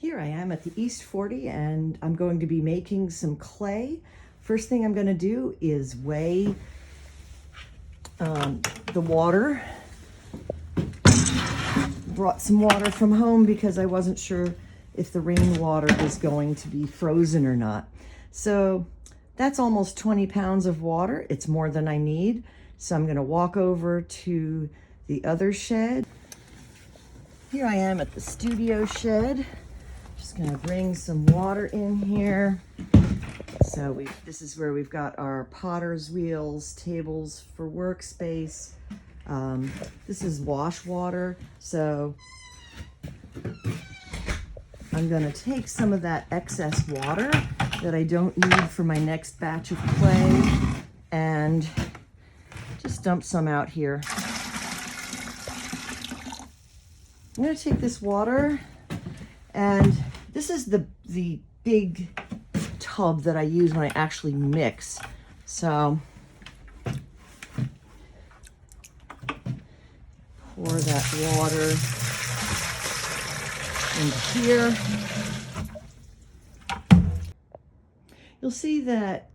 Here I am at the East 40 and I'm going to be making some clay. First thing I'm going to do is weigh the water. Brought some water from home because I wasn't sure if the rainwater was going to be frozen or not. So that's almost 20 pounds of water. It's more than I need. So I'm going to walk over to the other shed. Here I am at the studio shed. Just going to bring some water in here. So this is where we've got our potter's wheels, tables for workspace. This is wash water. So I'm going to take some of that excess water that I don't need for my next batch of clay and just dump some out here. I'm going to take this water, and this is the big tub that I use when I actually mix. So pour that water into here. You'll see that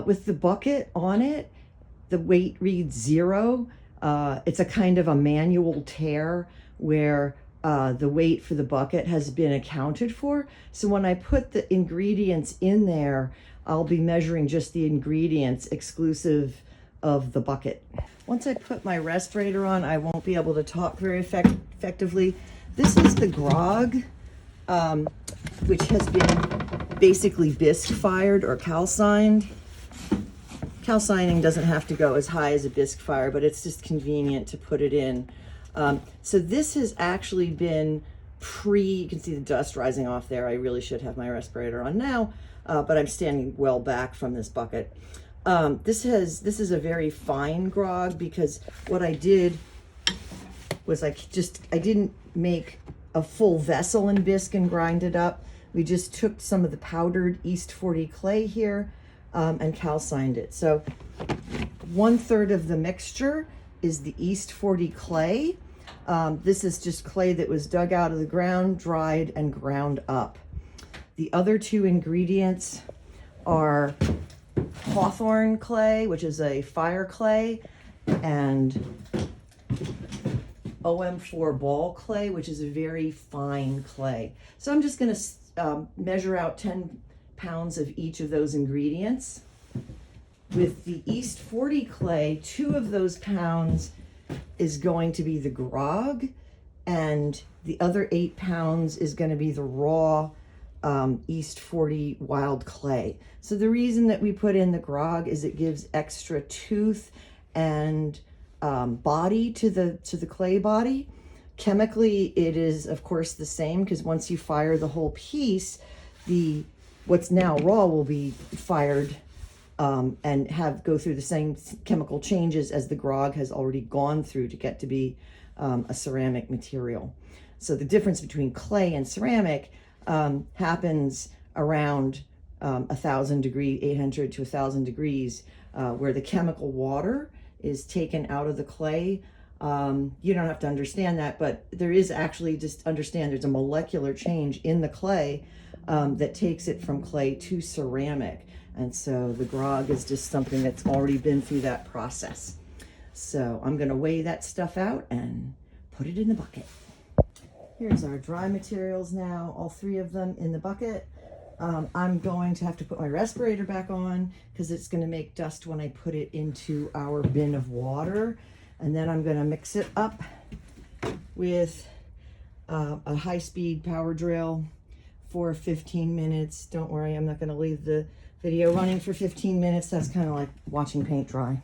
with the bucket on it, the weight reads 0. It's a kind of a manual tear where the weight for the bucket has been accounted for. So when I put the ingredients in there, I'll be measuring just the ingredients exclusive of the bucket. Once I put my respirator on, I won't be able to talk very effectively. This is the grog, which has been basically bisque fired or calcined. Calcining doesn't have to go as high as a bisque fire, but it's just convenient to put it in. So this has actually been you can see the dust rising off there. I really should have my respirator on now, but I'm standing well back from this bucket. This is a very fine grog because what I did was I didn't make a full vessel in bisque and grind it up. We just took some of the powdered East 40 clay here and calcined it. So 1/3 of the mixture is the East 40 clay. This is just clay that was dug out of the ground, dried, and ground up. The other 2 ingredients are hawthorn clay, which is a fire clay, and OM4 ball clay, which is a very fine clay. So I'm just going to measure out 10 pounds of each of those ingredients. With the East 40 clay, 2 of those pounds is going to be the grog, and the other 8 pounds is going to be the raw East 40 wild clay. So the reason that we put in the grog is it gives extra tooth and body to the clay body. Chemically, it is of course the same, because once you fire the whole piece, what's now raw will be fired and go through the same chemical changes as the grog has already gone through to get to be a ceramic material. So the difference between clay and ceramic happens around 1,000 degrees, 800 to 1,000 degrees, where the chemical water is taken out of the clay. You don't have to understand that, but there is actually, just understand there's a molecular change in the clay that takes it from clay to ceramic. And so the grog is just something that's already been through that process. So I'm going to weigh that stuff out and put it in the bucket. Here's our dry materials now, all 3 of them in the bucket. I'm going to have to put my respirator back on because it's going to make dust when I put it into our bin of water. And then I'm going to mix it up with a high-speed power drill for 15 minutes. Don't worry, I'm not going to leave the video running for 15 minutes. That's kind of like watching paint dry.